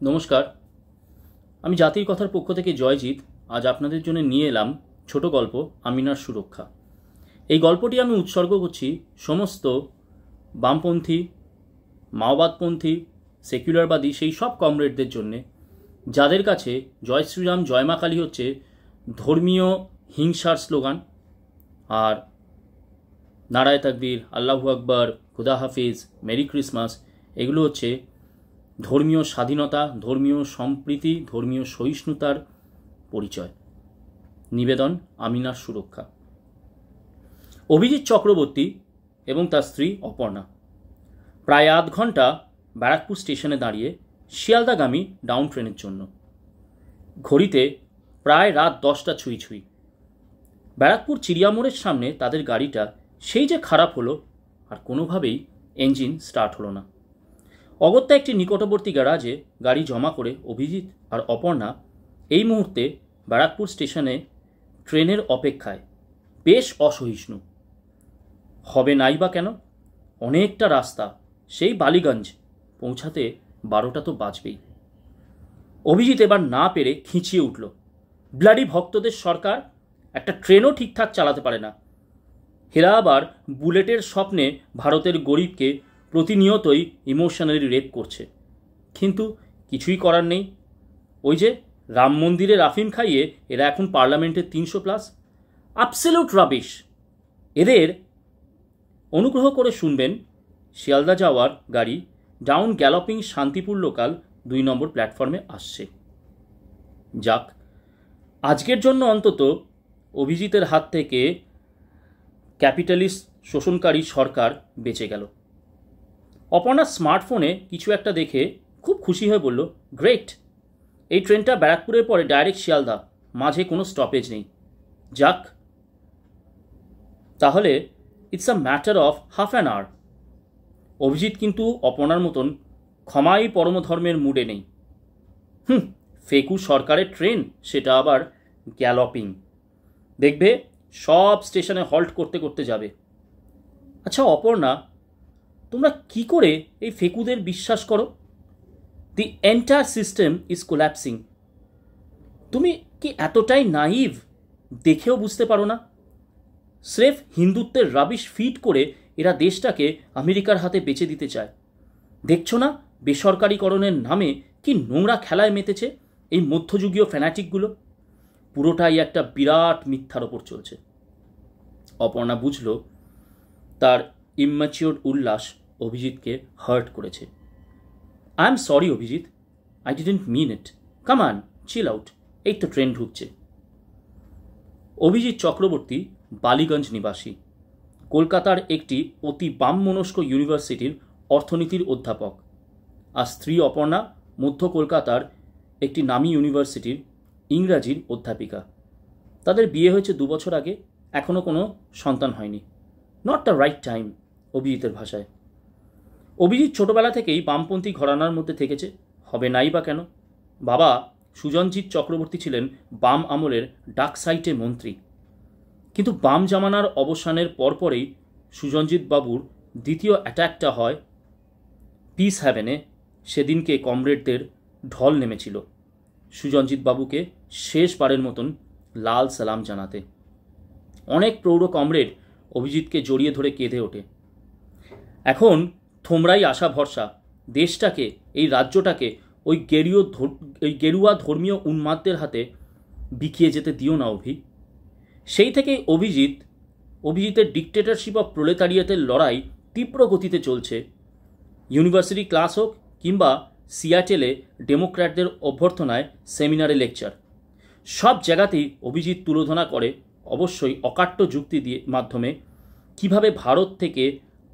নমস্কার, আমি জাতির কথার পক্ষ থেকে জয়জিৎ আজ আপনাদের জন্য নিয়ে এলাম ছোট গল্প আমিনার সুরক্ষা। এই গল্পটি আমি উৎসর্গ করছি সমস্ত বামপন্থী, মাওবাদপন্থী, সেকুলারবাদী সেই সব কমরেডদের জন্যে যাদের কাছে জয় শ্রীরাম জয় মা কালী হচ্ছে ধর্মীয় হিংসার স্লোগান, আর নারায়ে তাকবীর, আল্লাহু আকবার, খুদা হাফিজ, মেরি ক্রিসমাস এগুলো হচ্ছে ধর্মীয় স্বাধীনতা, ধর্মীয় সম্প্রীতি, ধর্মীয় সহিষ্ণুতার পরিচয়। নিবেদন আমিনার সুরক্ষা। অভিজিৎ চক্রবর্তী এবং তার স্ত্রী অপর্ণা প্রায় আধ ঘন্টা ব্যারাকপুর স্টেশনে দাঁড়িয়ে শিয়ালদাগামী ডাউন ট্রেনের জন্য। ঘড়িতে প্রায় রাত 10টা ছুঁই ছুঁই। ব্যারাকপুর চিড়িয়ামোড়ের সামনে তাদের গাড়িটা সেই যে খারাপ হলো, আর কোনোভাবেই ইঞ্জিন স্টার্ট হলো না। অগত্যা একটি নিকটবর্তী গ্যারাজে গাড়ি জমা করে অভিজিৎ আর অপর্ণা এই মুহূর্তে ব্যারাকপুর স্টেশনে ট্রেনের অপেক্ষায় বেশ অসহিষ্ণু। হবে নাই বা কেন, অনেকটা রাস্তা, সেই বালিগঞ্জ পৌঁছাতে 12টা তো বাজবেই। অভিজিৎ এবার না পেরে খিঁচিয়ে উঠল, ব্লাডি ভক্তদের সরকার একটা ট্রেনও ঠিকঠাক চালাতে পারে না। হেরা আবার বুলেটের স্বপ্নে ভারতের গরিবকে প্রতিনিয়তই ইমোশনালি রেপ করছে, কিন্তু কিছুই করার নেই। ওই যে রাম মন্দিরে রাফিম খাইয়ে এরা এখন পার্লামেন্টের 300+। Absolute rubbish. এদের অনুগ্রহ করে শুনবেন, শিয়ালদা যাওয়ার গাড়ি ডাউন গ্যালপিং শান্তিপুর লোকাল 2 নম্বর প্ল্যাটফর্মে আসছে। যাক, আজকের জন্য অন্তত অভিজিতের হাত থেকে ক্যাপিটালিস্ট শোষণকারী সরকার বেঁচে গেল। অপর্ণা স্মার্টফোনে কিছু একটা দেখে খুব খুশি হয়ে বলল, গ্রেট, এই ট্রেনটা ব্যারাকপুরের পরে ডাইরেক্ট শিয়ালদা, মাঝে কোনো স্টপেজ নেই। যাক, তাহলে it's a matter of half an hour. Abhijit কিন্তু অপর্ণার মতন ক্ষমাই পরমধর্মের মুডে নেই। ফেকু সরকারের ট্রেন, সেটা আবার গ্যালপিং, দেখবে সব স্টেশনে হল্ট করতে করতে যাবে। আচ্ছা অপর্ণা, তোমরা কি করে এই ফেকুদের বিশ্বাস করো? The entire system is collapsing. তুমি কি এতটাই নাইভ দেখেও বুঝতে পারো না? স্রেফ হিন্দুত্বের রাবিশ ফিট করে এরা দেশটাকে আমেরিকার হাতে বেচে দিতে চায়। দেখছো না বেসরকারীকরণের নামে কি নোংরা খেলায় মেতেছে এই মধ্যযুগীয় ফ্যানাটিকগুলো? পুরোটাই একটা বিরাট মিথ্যার ওপর চলছে। অপর্ণা বুঝল তার ইম্যাচিওর উল্লাস অভিজিৎকে হার্ট করেছে। I am sorry Abhijit, I didn't mean it, come on, chill out, এই তো ট্রেন ঢুকছে। অভিজিৎ চক্রবর্তী বালিগঞ্জ নিবাসী, কলকাতার একটি অতি বামমনস্ক ইউনিভার্সিটির অর্থনীতির অধ্যাপক, আর স্ত্রী অপর্ণা মধ্য কলকাতার একটি নামী ইউনিভার্সিটির ইংরাজির অধ্যাপিকা। তাদের বিয়ে হয়েছে 2 বছর আগে, এখনও কোনো সন্তান হয়নি। নট দ্য রাইট টাইম অভিজিতের ভাষায়। অভিজিৎ ছোটবেলা থেকেই বামপন্থী ঘরানার মধ্যে থেকেছে, হবে নাই বা কেন। বাবা সুজনজিৎ চক্রবর্তী ছিলেন বাম আমলের ডাক সাইটে মন্ত্রী, কিন্তু বাম জামানার অবসানের পরপরেই সুজনজিৎ বাবুর দ্বিতীয় অ্যাট্যাকটা হয় পিস হ্যাভেনে। সেদিনকে কমরেডদের ঢল নেমেছিল সুজনজিৎ বাবুকে শেষবারের মতন লাল সালাম জানাতে। অনেক প্রৌঢ় কমরেড অভিজিৎকে জড়িয়ে ধরে কেঁদে ওঠে। এখন তোমরাই আশা ভরসা, দেশটাকে, এই রাজ্যটাকে ওই গেরুয়া ধর্মীয় উন্মাদদের হাতে বিকিয়ে যেতে দিও না অভি। সেই থেকেই অভিজিতের ডিকটেটরশিপ অফ প্রোলেতারিয়াতের লড়াই তীব্র গতিতে চলছে। ইউনিভার্সিটি ক্লাস হোক কিংবা সিয়াটেলে ডেমোক্র্যাটদের অভ্যর্থনায় সেমিনারে লেকচার, সব জায়গাতেই অভিজিৎ তুলোধনা করে, অবশ্যই অকাট্য যুক্তি দিয়ে মাধ্যমে, কিভাবে ভারত থেকে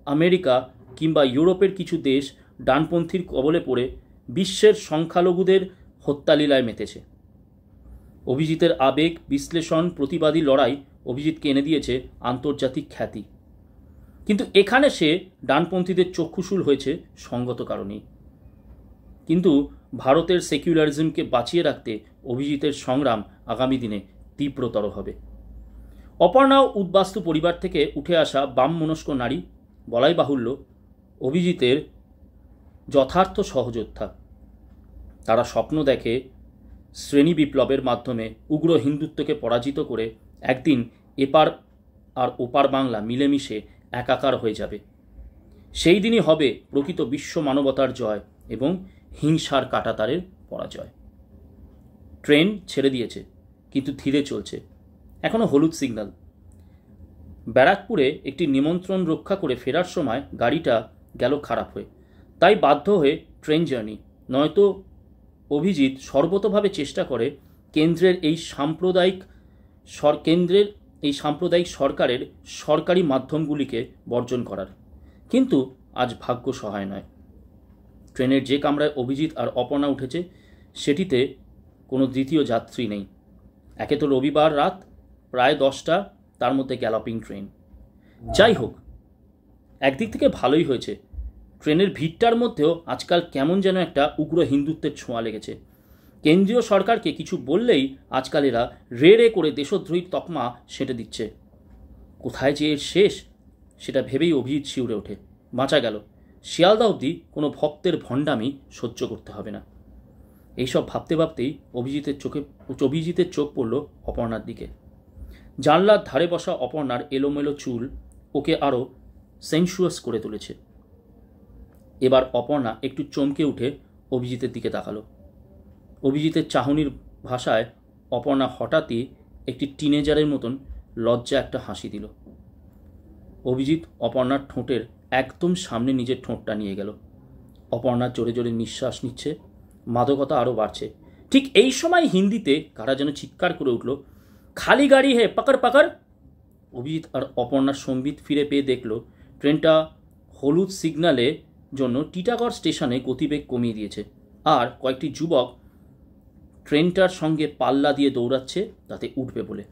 আমেরিকা কিংবা ইউরোপের কিছু দেশ ডানপন্থীর কবলে পড়ে বিশ্বের সংখ্যালঘুদের হত্যালীলায় মেতেছে। অভিজিতের আবেগ বিশ্লেষণ প্রতিবাদী লড়াই অভিজিৎকে এনে দিয়েছে আন্তর্জাতিক খ্যাতি, কিন্তু এখানে সে ডানপন্থীদের চক্ষুশূল হয়েছে সঙ্গত কারণেই। কিন্তু ভারতের সেকুলারিজমকে বাঁচিয়ে রাখতে অভিজিতের সংগ্রাম আগামী দিনে তীব্রতর হবে। অপর্ণাও উদ্বাস্তু পরিবার থেকে উঠে আসা বাম মনস্ক নারী, বলাই বাহুল্য অভিজিতের যথার্থ সহযোদ্ধা। তারা স্বপ্ন দেখে শ্রেণী বিপ্লবের মাধ্যমে উগ্র হিন্দুত্বকে পরাজিত করে একদিন এপার আর ওপার বাংলা মিলেমিশে একাকার হয়ে যাবে। সেই দিনই হবে প্রকৃত বিশ্ব মানবতার জয় এবং হিংসার কাঁটাতারের পরাজয়। ট্রেন ছেড়ে দিয়েছে, কিন্তু ধীরে চলছে। এখনও হলুদ সিগন্যাল। ব্যারাকপুরে একটি নিমন্ত্রণ রক্ষা করে ফেরার সময় গাড়িটা গেল খারাপ হয়ে, তাই বাধ্য হয়ে ট্রেন জার্নি। নয়তো অভিজিৎ সর্বতভাবে চেষ্টা করে কেন্দ্রের এই সাম্প্রদায়িক সরকারের সরকারি মাধ্যমগুলিকে বর্জন করার, কিন্তু আজ ভাগ্য সহায় নয়। ট্রেনের যে কামরায় অভিজিৎ আর অপর্ণা উঠেছে সেটিতে কোনো দ্বিতীয় যাত্রী নেই। একে তো রবিবার রাত, প্রায় 10টা, তার মধ্যে গ্যালপিং ট্রেন। যাই হোক, একদিক থেকে ভালোই হয়েছে। ট্রেনের ভিড়টার মধ্যেও আজকাল কেমন যেন একটা উগ্র হিন্দুত্বের ছোঁয়া লেগেছে। কেন্দ্রীয় সরকারকে কিছু বললেই আজকাল এরা রে রে করে দেশদ্রোহীর তকমা সেঁটে দিচ্ছে। কোথায় যে এর শেষ সেটা ভেবেই অভিজিৎ শিউরে ওঠে। বাঁচা গেল, শিয়ালদা অবধি কোনো ভক্তের ভণ্ডামি সহ্য করতে হবে না। এইসব ভাবতে ভাবতেই অভিজিতের চোখ পড়ল অপর্ণার দিকে। জানলার ধারে বসা অপর্ণার এলোমেলো চুল ওকে আরও সেন্সুয়াস করে তুলেছে। এবার অপর্ণা একটু চমকে উঠে অভিজিতের দিকে তাকালো। অভিজিতের চাহনির ভাষায় অপর্ণা হঠাৎই একটি টিনেজারের মতন লজ্জা একটা হাসি দিল। অভিজিৎ অপর্ণার ঠোঁটের একদম সামনে নিজের ঠোঁটটা নিয়ে গেল। অপর্ণা জোরে জোরে নিঃশ্বাস নিচ্ছে, মাদকতা আরও বাড়ছে। ঠিক এই সময় হিন্দিতে কারা যেন চিৎকার করে উঠল, খালি গাড়ি হে, পাকড় পাকড়। অভিজিৎ আর অপর্ণার সম্বিত ফিরে পেয়ে দেখল ট্রেনটা হলুদ সিগন্যালে জন্য টিটাগড় স্টেশনে গতিবেগ কমিয়ে দিয়েছে, আর কয়েকটি যুবক ট্রেনটার সঙ্গে পাল্লা দিয়ে দৌড়াচ্ছে তাতে উঠবে বলে।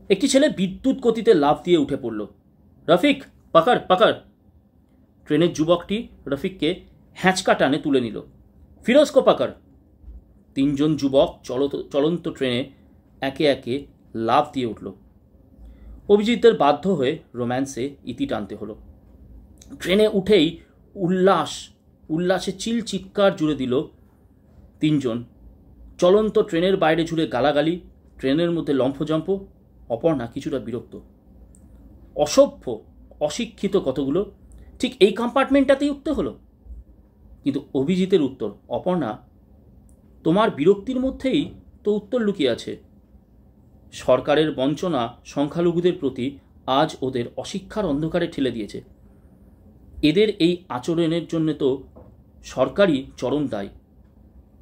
একটি ছেলে বিদ্যুৎ গতিতে লাফ দিয়ে উঠে পড়ল, রফিক পাকড় পাকড়। ট্রেনের যুবকটি রফিককে হ্যাঁচকা টানে তুলে নিল, ফিরোজ কো পাকড়। 3জন যুবক চলন্ত ট্রেনে একে একে লাফ দিয়ে উঠল। অভিজিতের বাধ্য হয়ে রোম্যান্সে ইতি টানতে হলো। ট্রেনে উঠেই উল্লাসে চিৎকার জুড়ে দিল 3জন। চলন্ত ট্রেনের বাইরে ঝুলে গালাগালি, ট্রেনের মধ্যে লম্ফজম্প। অপর্ণা কিছুটা বিরক্ত। অসভ্য, অশিক্ষিত কতগুলো, ঠিক এই কম্পার্টমেন্টটাতেই উঠতে হলো। কিন্তু অভিজিতের উত্তর, অপর্ণা তোমার বিরক্তির মধ্যেই তো উত্তর লুকিয়ে আছে। সরকারের বঞ্চনা সংখ্যালঘুদের প্রতি আজ ওদের অশিক্ষার অন্ধকারে ঠেলে দিয়েছে। এদের এই আচরণের জন্য তো সরকারই চরম দায়ী।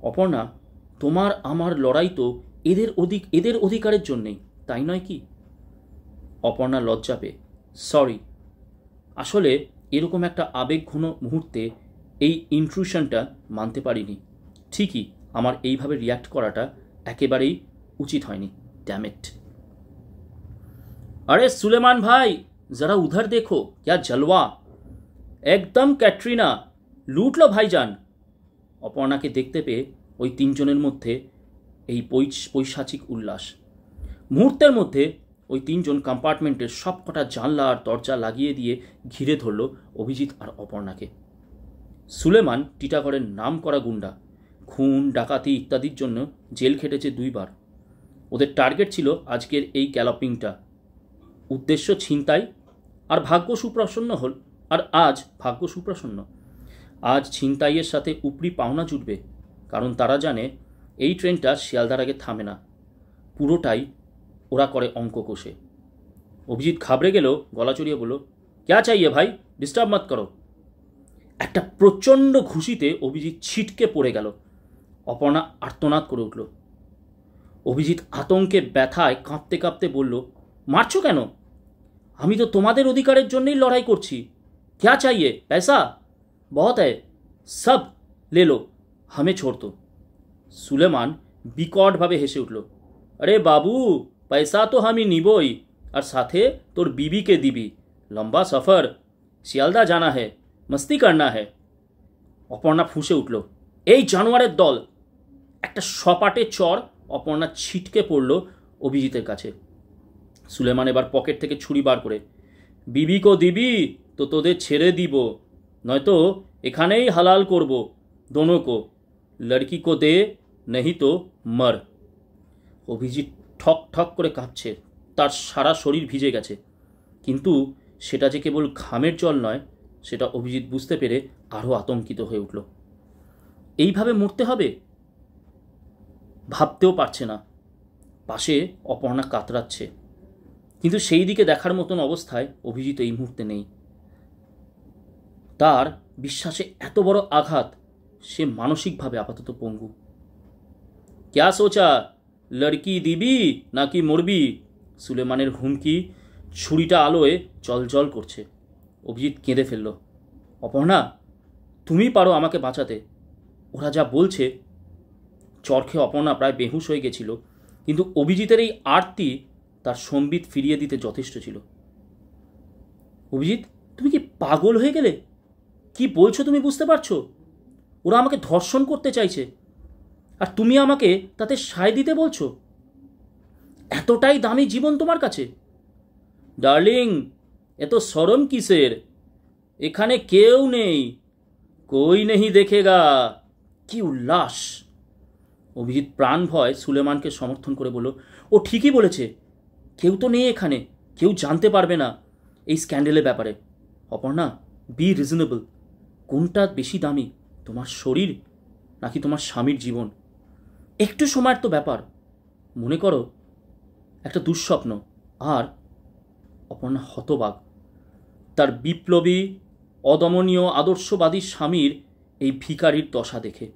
অপর্ণা, তোমার আমার লড়াই তো এদের অধিকারের জন্যেই, তাই নয় কি? অপর্ণা লজ্জা পেয়ে, সরি, আসলে এরকম একটা আবেগঘন মুহূর্তে এই ইন্ট্রুশনটা মানতে পারিনি। ঠিকই, আমার এইভাবে রিয়াক্ট করাটা একেবারেই উচিত হয়নি। Damn it. अरे सुलेमान भाई, जरा उधर देखो, क्या जलवा, একদম ক্যাটরিনা, লুটলো ভাইজান। অপর্ণাকে দেখতে পেয়ে ওই 3জনের মধ্যে এই পৈশাচিক উল্লাস। মুহূর্তের মধ্যে ওই 3জন কম্পার্টমেন্টের সবকটা জানলা আর দরজা লাগিয়ে দিয়ে ঘিরে ধরল অভিজিৎ আর অপর্ণাকে। সুলেমান টিটাগড়ের নাম করা গুন্ডা, খুন, ডাকাতি ইত্যাদির জন্য জেল খেটেছে 2বার। ওদের টার্গেট ছিল আজকের এই গ্যালপিংটা, উদ্দেশ্য ছিনতাই। আর আজ ভাগ্য সুপ্রসন্ন। আজ ছিনতাইয়ের সাথে উপরি পাওনা জুটবে, কারণ তারা জানে এই ট্রেনটা শিয়ালদার আগে থামে না। পুরোটাই ওরা করে অঙ্ক কষে। অভিজিৎ ঘাবড়ে গেল, গলা চড়িয়ে বলল, ক্যা চাইয়ে ভাই, ডিস্টার্ব মত করো। একটা প্রচণ্ড ঘুষিতে অভিজিৎ ছিটকে পড়ে গেল। অপর্ণা আর্তনাদ করে উঠল। অভিজিৎ আতঙ্কে ব্যথায় কাঁপতে কাঁপতে বলল, মারছো কেন? আমি তো তোমাদের অধিকারের জন্যই লড়াই করছি। क्या चाहिए, पैसा बहुत है, सब ले लो, हमें छोड़ दो। সুলেমান বিকটভাবে হেসে উঠল, আরে বাবু, পয়সা তো আমি নিবই, আর সাথে তোর বিবিকে দিবি। লম্বা সফর, শিয়ালদা জানা है, मस्ती करना है। অপর্ণা ফুঁসে উঠল, এই জানোয়ারের দল। একটা সপাটে চর অপর্ণা ছিটকে পড়ল অভিজিতের কাছে। সুলেমান এবার পকেট থেকে ছুরি বার করে, বিবিকে দিবি তো তোদের ছেড়ে দিব, নয়তো এখানেই হালাল করব দোনোকো। লড়কি কো দে नहीं তো মর। অভিজিৎ ঠক ঠক করে কাঁপছে, তার সারা শরীর ভিজে গেছে, কিন্তু সেটা যে কেবল ঘামের জল নয় সেটা অভিজিৎ বুঝতে পেরে আরও আতঙ্কিত হয়ে উঠল। এইভাবে মরতে হবে ভাবতেও পারছে না। পাশে অপর্ণা কাতরাচ্ছে, কিন্তু সেই দিকে দেখার মতন অবস্থায় অভিজিৎ এই মুহূর্তে নেই। তার বিশ্বাসে এত বড় আঘাত, সে মানসিকভাবে আপাতত পঙ্গু। ক্যা সোচা, লড়কি দিবি নাকি মরবি? সুলেমানের হুমকি ছুরিটা আলোয় জলজল করছে। অভিজিৎ কেঁদে ফেলল। অপর্ণা, তুমি পারো আমাকে বাঁচাতে। ওরা যা বলছে। চরখে অপর্ণা প্রায় বেহুশ হয়ে গেছিল, কিন্তু অভিজিতের এই আরতি তার সম্বিত ফিরিয়ে দিতে যথেষ্ট ছিল। অভিজিৎ, তুমি কি পাগল হয়ে গেলে? কি বলছো তুমি বুঝতে পারছো? ওরা আমাকে ধর্ষণ করতে চাইছে, আর তুমি আমাকে তাতে সায় দিতে বলছো? এতটাই দামি জীবন তোমার কাছে? ডার্লিং, এত শরম কিসের? এখানে কেউ নেই, কই নেই দেখেগা। কি উল্লাস! অভিজিৎ প্রাণ ভয় সুলেমানকে সমর্থন করে বলল, ও ঠিকই বলেছে, কেউ তো নেই এখানে, কেউ জানতে পারবে না এই স্ক্যান্ডেলের ব্যাপারে। Aparna, be reasonable. কোনটা বেশি দামি, তোমার শরীর নাকি তোমার স্বামীর জীবন? একটু সময়ের তো ব্যাপার, মনে করো একটা দুঃস্বপ্ন। আর অপর্ণা হতবাক, তার বিপ্লবী অদমনীয় আদর্শবাদী স্বামীর এই ভিখারির দশা দেখে।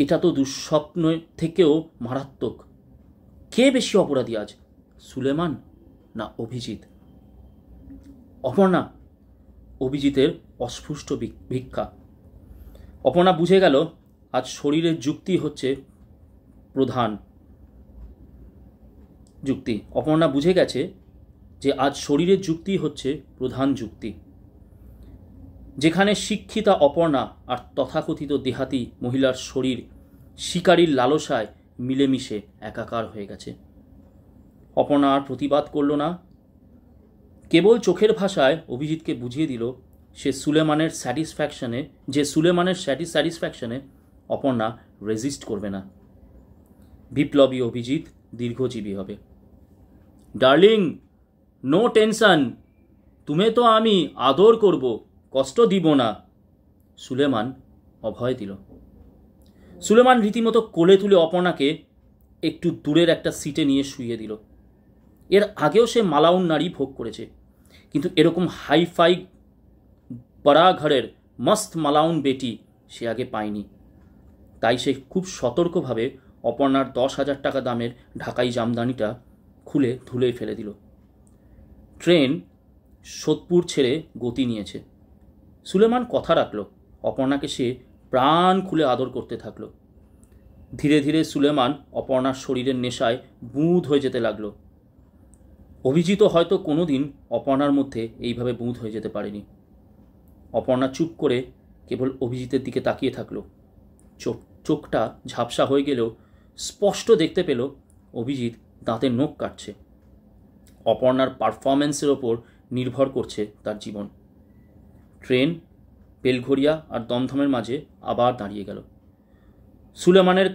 এটা তো দুঃস্বপ্ন থেকেও মারাত্মক। কে বেশি অপরাধী আজ, সুলেমান না অভিজিৎ? অপর্ণা, অভিজিতের অস্ফুষ্ট ভিক্ষা। অপর্ণা বুঝে গেল আজ শরীরের যুক্তি হচ্ছে প্রধান যুক্তি। অপর্ণা বুঝে গেছে যে আজ শরীরের যুক্তি হচ্ছে প্রধান যুক্তি। যেখানে শিক্ষিতা অপর্ণা আর তথাকথিত দেহাতি মহিলার শরীর শিকারীর লালসায় মিলেমিশে একাকার হয়ে গেছে। অপর্ণা আর প্রতিবাদ করল না, কেবল চোখের ভাষায় অভিজিৎকে বুঝিয়ে দিল সুলেমানের স্যাটিসফ্যাকশনে অপর্ণা রেজিস্ট করবে না। বিপ্লবী অভিজিৎ দীর্ঘজীবী হবে। ডার্লিং, নো টেনশন, তুমি তো আমি আদর করব, কষ্ট দিব না। সুলেমান অভয় দিল। সুলেমান রীতিমতো কোলে তুলে অপর্ণাকে একটু দূরের একটা সিটে নিয়ে শুইয়ে দিল। এর আগেও সে মালাউন নারী ভোগ করেছে, কিন্তু এরকম হাইফাই বড়া ঘরের মস্ত মালাউন বেটি সে আগে পায়নি। তাই সে খুব সতর্কভাবে অপর্ণার 10,000 টাকা দামের ঢাকাই জামদানিটা খুলে ধুলোয় ফেলে দিল। ট্রেন সোদপুর ছেড়ে গতি নিয়েছে। সুলেমান কথা রাখল, অপর্ণাকে সে প্রাণ খুলে আদর করতে থাকল। ধীরে ধীরে সুলেমান অপর্ণার শরীরের নেশায় বুঁদ হয়ে যেতে লাগলো। অভিজিৎও হয়তো কোনোদিন অপর্ণার মধ্যে এইভাবে বুঁদ হয়ে যেতে পারেনি। অপর্ণা চুপ করে কেবল অভিজিতের দিকে তাকিয়ে থাকল। চোখটা ঝাপসা হয়ে গেলেও স্পষ্ট দেখতে পেল অভিজিৎ দাঁতের নখ কাটছে। অপর্ণার পারফরম্যান্সের ওপর নির্ভর করছে তার জীবন। ট্রেন বেলঘরিয়া আর দমদমের মাঝে আবার দাঁড়িয়ে গেল। সুলেমানের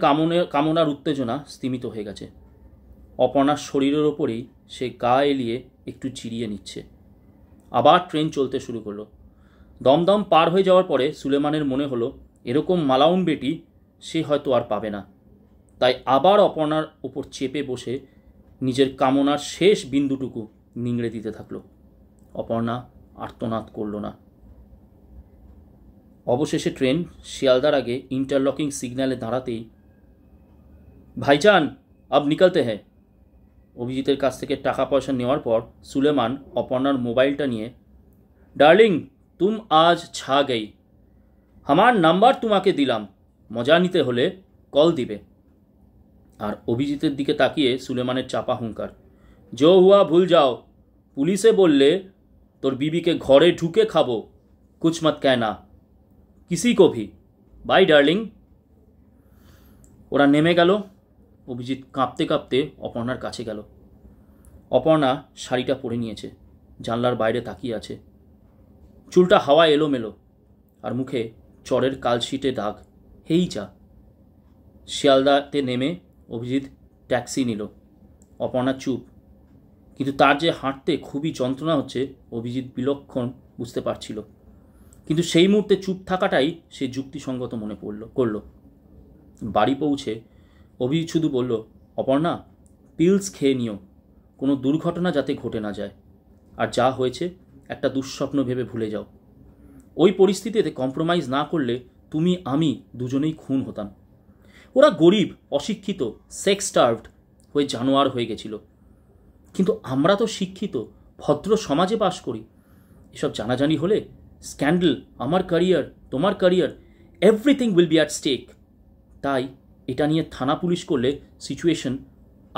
কামনার উত্তেজনা স্তিমিত হয়ে গেছে। অপর্ণার শরীরের ওপরেই সে গা এলিয়ে একটু চিরিয়ে নিচ্ছে। আবার ট্রেন চলতে শুরু করলো। দমদম পার হয়ে যাওয়ার পরে সুলেমানের মনে হলো এরকম মালাউন বেটি সে হয়তো আর পাবে না। তাই আবার অপর্ণার ওপর চেপে বসে নিজের কামনার শেষ বিন্দুটুকু নিংড়ে দিতে থাকলো। অপর্ণা আর্তনাদ করল না। অবশেষে ট্রেন শিয়ালদার আগে ইন্টারলকিং সিগন্যালে দাঁড়াতেই, ভাইজান আব নিকলতে হ্যাঁ। অভিজিতের কাছ থেকে টাকা পয়সা নেওয়ার পর সুলেমান অপর্ণার মোবাইলটা নিয়ে, ডার্লিং তুম আজ ছা গই, আমার নাম্বার তোমাকে দিলাম, মজা নিতে হলে কল দিবে। আর অভিজিতের দিকে তাকিয়ে সুলেমানের চাপা হুঙ্কার, জো হুয়া ভুল যাও, পুলিশে বললে তোর বিবিকে ঘরে ঢুকে খাবো, কুছ মত कहना किसी को भी, বাই ডার্লিং। ওরা নেমে গেল। অভিজিৎ কাঁপতে কাঁপতে অপর্ণার কাছে গেল। অপর্ণা শাড়িটা পরে নিয়েছে, জানলার বাইরে তাকিয়ে আছে। চুলটা হাওয়া এলোমেলো, আর মুখে চরের কালশিটে দাগ। এই যা। শিয়ালদাতে নেমে অভিজিৎ ট্যাক্সি নিল। অপর্ণা চুপ, কিন্তু তার যে হাঁটতে খুবই যন্ত্রণা হচ্ছে অভিজিৎ বিলক্ষণ বুঝতে পারছিল। কিন্তু সেই মুহূর্তে চুপ থাকাটাই সে যুক্তিসঙ্গত মনে করল। বাড়ি পৌঁছে অভিজিৎ শুধু বলল, অপর্ণা, পিলস খেয়ে নিও, কোনো দুর্ঘটনা যাতে ঘটে না যায়। আর যা হয়েছে একটা দুঃস্বপ্ন ভেবে ভুলে যাও। ওই পরিস্থিতিতে কম্প্রোমাইজ না করলে তুমি আমি দুজনেই খুন হতাম। ওরা গরিব, অশিক্ষিত, সেক্স স্টার্ভড হয়ে জানোয়ার হয়ে গেছিল, কিন্তু আমরা তো শিক্ষিত, ভদ্র সমাজে বাস করি। এসব জানাজানি হলে স্ক্যান্ডেল, আমার ক্যারিয়ার, তোমার career, everything will be at stake. তাই এটা নিয়ে থানা পুলিশ করলে সিচুয়েশন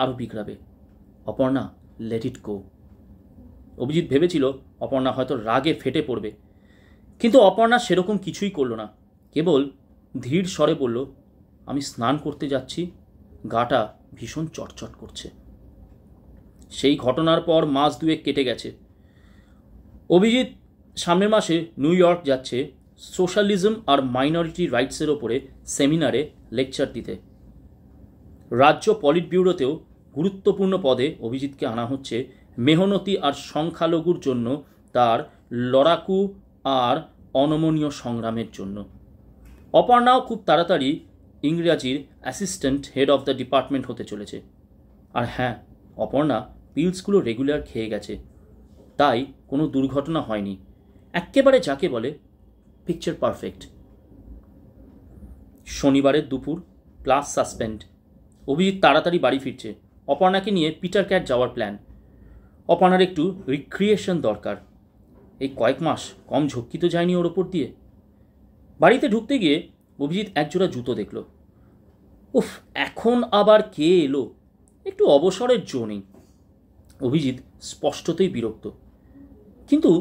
আরও বিগড়াবে। Aparna, let it go. Abhijit ভেবেছিল অপর্ণা হয়তো রাগে ফেটে পড়বে, কিন্তু অপর্ণা সেরকম কিছুই করল না। কেবল ধীর স্বরে বলল, আমি স্নান করতে যাচ্ছি, গাটা ভীষণ চটচট করছে। সেই ঘটনার পর মাস দুয়েক কেটে গেছে। অভিজিৎ সামনের মাসে নিউ ইয়র্ক যাচ্ছে সোশ্যালিজম আর মাইনরিটি রাইটসের ওপরে সেমিনারে লেকচার দিতে। রাজ্য পলিট ব্যুরোতেও গুরুত্বপূর্ণ পদে অভিজিৎকে আনা হচ্ছে মেহনতি আর সংখ্যালঘুর জন্য তার লড়াকু আর অনমনীয় সংগ্রামের জন্য। অপর্ণাও খুব তাড়াতাড়ি ইংরাজির assistant head of the department হতে চলেছে। আর হ্যাঁ, অপর্ণা পিলসগুলো রেগুলার খেয়ে গেছে, তাই কোনো দুর্ঘটনা হয়নি। একেবারে যাকে বলে পিকচার পারফেক্ট। শনিবারের দুপুর, ক্লাস সাসপেন্ড। অভিজিৎ তাড়াতাড়ি বাড়ি ফিরছে। অপর্ণাকে নিয়ে পিটার ক্যাট যাওয়ার প্ল্যান। অপর্ণার একটু রিক্রিয়েশন দরকার। এই কয়েক মাস কম ঝক্কি তো যায়নি ওর ওপর দিয়ে। বাড়িতে ঢুকতে গিয়ে অভিজিৎ একজোড়া জুতো দেখল। উফ, এখন আবার কে এলো? একটু অবসরের জো নেই। অভিজিৎ স্পষ্টতই বিরক্ত। কিন্তু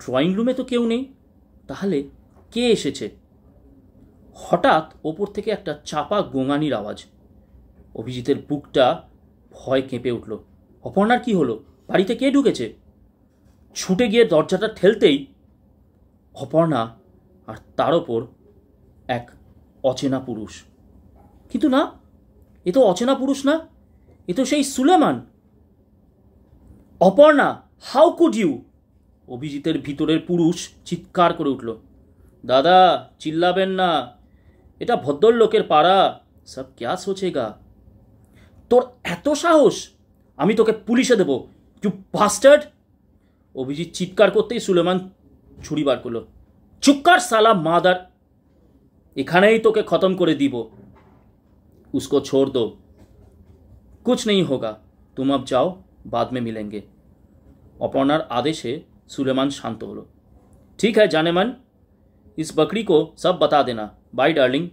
ড্রয়িং রুমে তো কেউ নেই, তাহলে কে এসেছে? হঠাৎ ওপর থেকে একটা চাপা গোঙানির আওয়াজ। অভিজিতের বুকটা ভয় কেঁপে উঠল। অপর্ণার কি হলো? বাড়িতে কে ঢুকেছে? ছুটে গিয়ে দরজাটা ঠেলতেই অপর্ণা, আর তার ওপর এক অচেনা পুরুষ। কিন্তু না, এ তো অচেনা পুরুষ না, এ তো সেই Suleman. Aparna, how could you? অভিজিতের ভিতরের পুরুষ চিৎকার করে উঠল। দাদা, চিল্লাবেন না, এটা ভদ্রলোকের পাড়া, সব ক্যা সোচেগা। তোর এত সাহস? আমি তোকে পুলিশে দেব, ইউ বাস্টার্ড। অভিজিৎ চিৎকার করতেই সুলেমান ছুরি বার করলো। চুপ কর সালা মাদার, এখানেই তোকে খতম করে দিব। उसको छोड़ दो, कुछ नहीं होगा, तुम अब जाओ, बाद में मिलेंगे। অপর্ণার আদেশে সুলেমান শান্ত হলো। ঠিক है জানেমান, इस बकरी को सब बता देना, बाय डार्लिंग।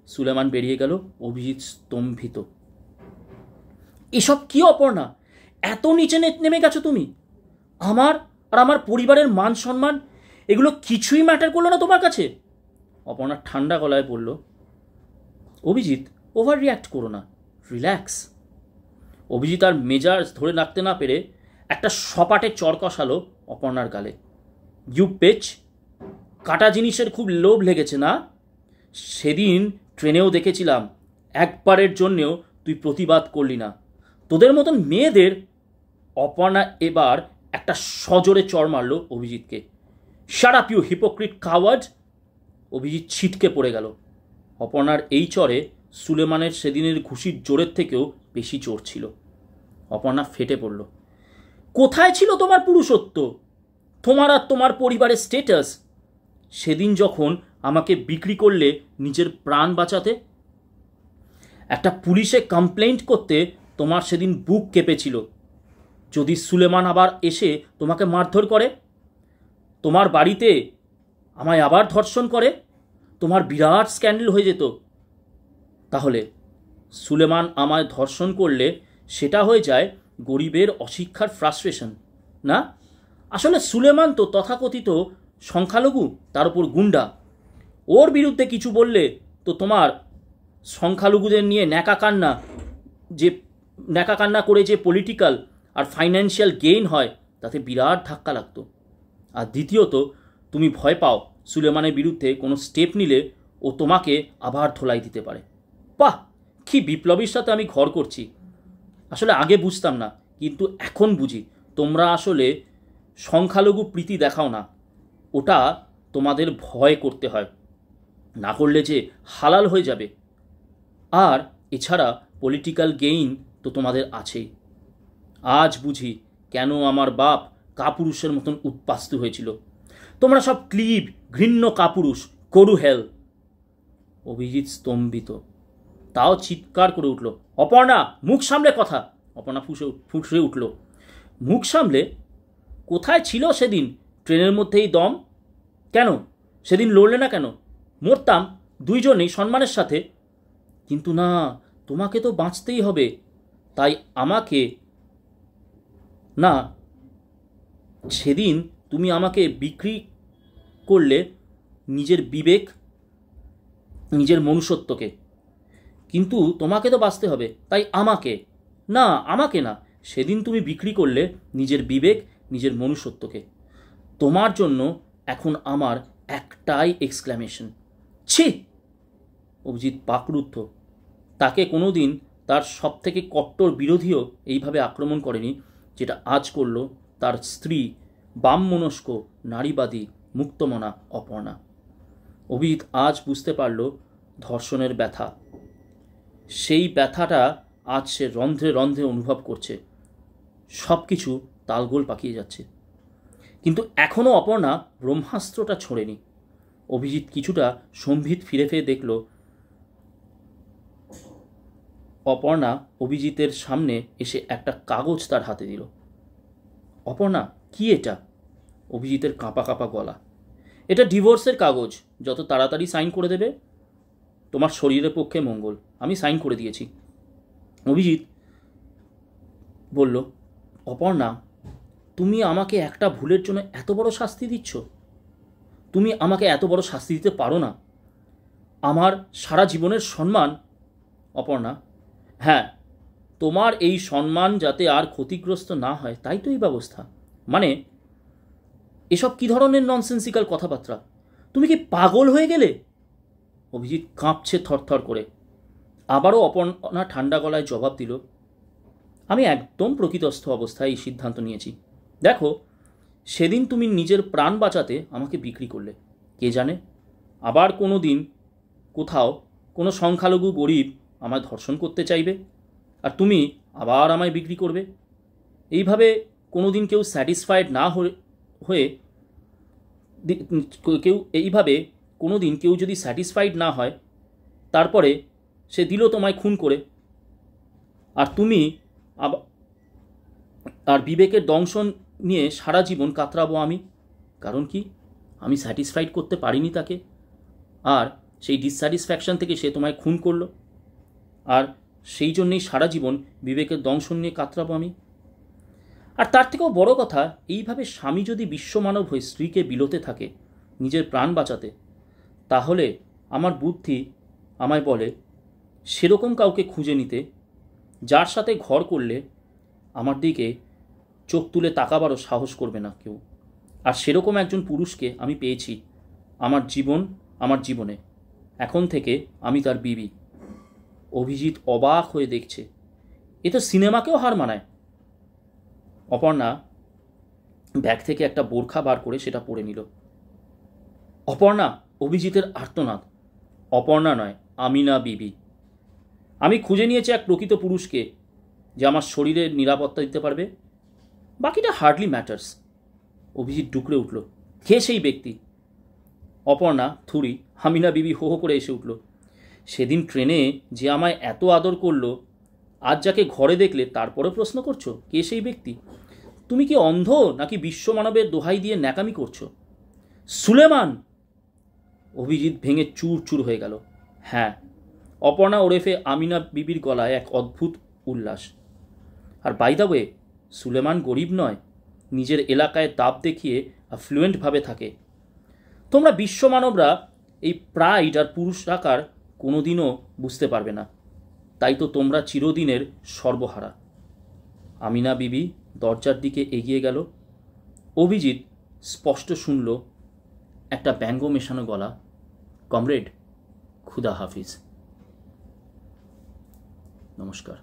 সুলেমান বেরিয়ে গেল। অভিজিৎ স্তম্ভিত। এসব কি অপর্ণা? এত নিচে নেমে গেছো তুমি? আমার আর আমার পরিবারের মান সম্মান এগুলো কিছুই ম্যাটার করলো না তোমার কাছে? অপর্ণা ঠান্ডা গলায় বলল। অভিজিৎ, ওভার রিয়াক্ট করো না, রিল্যাক্স। অভিজিৎ আর মেজাজ ধরে রাখতে না পেরে একটা সপাটে চর কষালো অপর্ণার গালে। ইউ পেচ, কাটা জিনিসের খুব লোভ লেগেছে না? সেদিন ট্রেনেও দেখেছিলাম, একবারের জন্যেও তুই প্রতিবাদ করলি না। তোদের মতন মেয়েদের। অপর্ণা এবার একটা সজোরে চর মারল অভিজিৎকে। Shut up you hypocrite coward. Abhijit ছিটকে পড়ে গেল। অপর্ণার এই চরে সুলেমানের সেদিনের ঘুষির জোরের থেকেও বেশি জোর ছিল। অপর্ণা ফেটে পড়ল। কোথায় ছিল তোমার পুরুষত্ব, তোমার আর তোমার পরিবারের স্টেটাস? সেদিন যখন আমাকে বিক্রি করলে নিজের প্রাণ বাঁচাতে, একটা পুলিশে কমপ্লেন্ট করতে তোমার সেদিন বুক কেঁপেছিল। যদি সুলেমান আবার এসে তোমাকে মারধর করে, তোমার বাড়িতে আমায় আবার ধর্ষণ করে, তোমার বিরাট স্ক্যান্ডেল হয়ে যেত। তাহলে সুলেমান আমায় ধর্ষণ করলে সেটা হয়ে যায় গরিবের অশিক্ষার ফ্রাস্ট্রেশন, না? আসলে সুলেমান তো তথাকথিত সংখ্যালঘু, তার উপর গুন্ডা। ওর বিরুদ্ধে কিছু বললে তো তোমার সংখ্যালঘুদের নিয়ে ন্যাকা কান্না করে যে পলিটিক্যাল আর ফাইন্যান্সিয়াল গেইন হয়, তাতে বিরাট ধাক্কা লাগতো। আর দ্বিতীয়ত, তুমি ভয় পাও সুলেমানের বিরুদ্ধে কোনো স্টেপ নিলে ও তোমাকে আবার ধোলাই দিতে পারে। বাহ, কি বিপ্লবীর সাথে আমি ঘর করছি। আসলে আগে বুঝতাম না, কিন্তু এখন বুঝি তোমরা আসলে সংখ্যালঘু প্রীতি দেখাও না, ওটা তোমাদের ভয় করতে হয়, না করলে যে হালাল হয়ে যাবে। আর এছাড়া পলিটিক্যাল গেইন তো তোমাদের আছেই। আজ বুঝি কেন আমার বাপ কাপুরুষের মতন উৎপাস্তু হয়েছিল। তোমরা সব ক্লিব, ঘৃণ্য কাপুরুষ, করু হেল। অভিজিৎ স্তম্ভিত, তাও চিৎকার করে উঠল, অপর্ণা মুখ সামলে কথা। অপর্ণা ফুঁসে উঠল, মুখ সামলে? কোথায় ছিল সেদিন ট্রেনের মধ্যেই দম? কেন সেদিন লড়লে না কেন? মরতাম দুইজনেই সম্মানের সাথে। কিন্তু না, তোমাকে তো বাঁচতেই হবে, তাই আমাকে না। সেদিন তুমি আমাকে বিক্রি করলে, নিজের বিবেক, নিজের মনুষ্যত্বকে। কিন্তু তোমাকে তো বাঁচতে হবে, তাই আমাকে না, আমাকে না। সেদিন তুমি বিক্রি করলে নিজের বিবেক, নিজের মনুষ্যত্বকে। তোমার জন্য এখন আমার একটাই এক্সক্লামেশন, ছি। অভিজিৎ পাকরুদ্ধ। তাকে কোনোদিন তার সবথেকে কট্টর বিরোধীও এইভাবে আক্রমণ করেনি যেটা আজ করল তার স্ত্রী, বামমনস্ক, নারীবাদী, মুক্তমনা অপর্ণা। অভিজিৎ আজ বুঝতে পারল ধর্ষণের ব্যথা। সেই ব্যথাটা আজ সে রন্ধ্রে রন্ধ্রে অনুভব করছে। সব কিছু তালগোল পাকিয়ে যাচ্ছে, কিন্তু এখনও অপর্ণা ব্রহ্মাস্ত্রটা ছোড়েনি। অভিজিৎ কিছুটা সম্ভিত ফিরে ফিরে দেখল অপর্ণা অভিজিতের সামনে এসে একটা কাগজ তার হাতে দিল। অপর্ণা, কি এটা? অভিজিতের কাঁপা কাঁপা গলা। এটা ডিভোর্সের কাগজ, যত তাড়াতাড়ি সাইন করে দেবে তোমার শরীরের পক্ষে মঙ্গল। আমি সাইন করে দিয়েছি। অভিজিৎ বলল, অপর্ণা, তুমি আমাকে একটা ভুলের জন্য এত বড় শাস্তি দিচ্ছ? তুমি আমাকে এত বড় শাস্তি দিতে পারো না। আমার সারা জীবনের সম্মান। অপর্ণা, হ্যাঁ, তোমার এই সম্মান যাতে আর ক্ষতিগ্রস্ত না হয় তাই তো এই ব্যবস্থা। মানে এসব কি ধরনের ননসেন্সিক্যাল কথাবার্তা? তুমি কি পাগল হয়ে গেলে? অভিজিৎ কাঁপছে থরথর করে। আবারও অপর্ণা ঠান্ডা গলায় জবাব দিল, আমি একদম প্রকৃতস্থ অবস্থায় এই সিদ্ধান্ত নিয়েছি। দেখো, সেদিন তুমি নিজের প্রাণ বাঁচাতে আমাকে বিক্রি করলে। কে জানে আবার কোনো দিন কোথাও কোনো সংখ্যালঘু গরিব আমায় ধর্ষণ করতে চাইবে, আর তুমি আবার আমায় বিক্রি করবে। এইভাবে কোনো দিন কেউ স্যাটিসফাইড না হয়ে এইভাবে কোনো দিন কেউ যদি স্যাটিসফাইড না হয়, তারপরে সে দিল তোমায় খুন করে, আর তুমি আর বিবেকের দংশন নিয়ে সারা জীবন কাতরাবো আমি। কারণ কি? আমি স্যাটিসফাইড করতে পারিনি তাকে, আর সেই ডিসস্যাটিসফ্যাকশন থেকে সে তোমায় খুন করলো, আর সেই জন্যেই সারা জীবন বিবেকের দংশন নিয়ে কাতরাবো আমি। আর তার থেকেও বড় কথা, এইভাবে স্বামী যদি বিশ্বমানব হয়ে স্ত্রীকে বিলোতে থাকে নিজের প্রাণ বাঁচাতে, তাহলে আমার বুদ্ধি আমায় বলে সেরকম কাউকে খুঁজে নিতে যার সাথে ঘর করলে আমার দিকে চোখ তুলে তাকাবারও সাহস করবে না কেউ। আর সেরকম একজন পুরুষকে আমি পেয়েছি আমার জীবনে। এখন থেকে আমি তার বিবি। অভিজিৎ অবাক হয়ে দেখছে, এ তো সিনেমাকেও হার মানায়। অপর্ণা ব্যাগ থেকে একটা বোরখা বার করে সেটা পরে নিল। অপর্ণা! অভিজিতের আর্তনাদ। অপর্ণা নয়, আমিনা বিবি। আমি খুঁজে নিয়েছি এক প্রকৃত পুরুষকে যে আমার শরীরের নিরাপত্তা দিতে পারবে, বাকিটা হার্ডলি ম্যাটার্স। অভিজিৎ ডুকরে উঠল, কে সেই ব্যক্তি? অপর্ণা থুরি, আমিনা বিবি হো হো করে এসে উঠল। সেদিন ট্রেনে যে আমায় এত আদর করলো, আজ যাকে ঘরে দেখলে তারপরে প্রশ্ন করছো কে সেই ব্যক্তি? তুমি কি অন্ধ নাকি বিশ্বমানবের দোহাই দিয়ে ন্যাকামি করছো? সুলেমান! অভিজিৎ ভেঙে চুর চুর হয়ে গেল। হ্যাঁ, অপর্ণা ওরেফে আমিনা বিবির গলায় এক অদ্ভুত উল্লাস। আর বাই দ্য ওয়ে, সুলেমান গরিব নয়, নিজের এলাকায় দাব দেখিয়ে অ্যাফ্লুয়েন্টভাবে থাকে। তোমরা বিশ্বমানবরা এই প্রাইড আর পুরুষ আকার কোনোদিনও বুঝতে পারবে না, তাই তো তোমরা চিরদিনের সর্বহারা। আমিনা বিবি দরজার দিকে এগিয়ে গেল। অভিজিৎ স্পষ্ট শুনল একটা ব্যঙ্গ মেশানো গলা, কমরেড, খুদা হাফিজ। নমস্কার।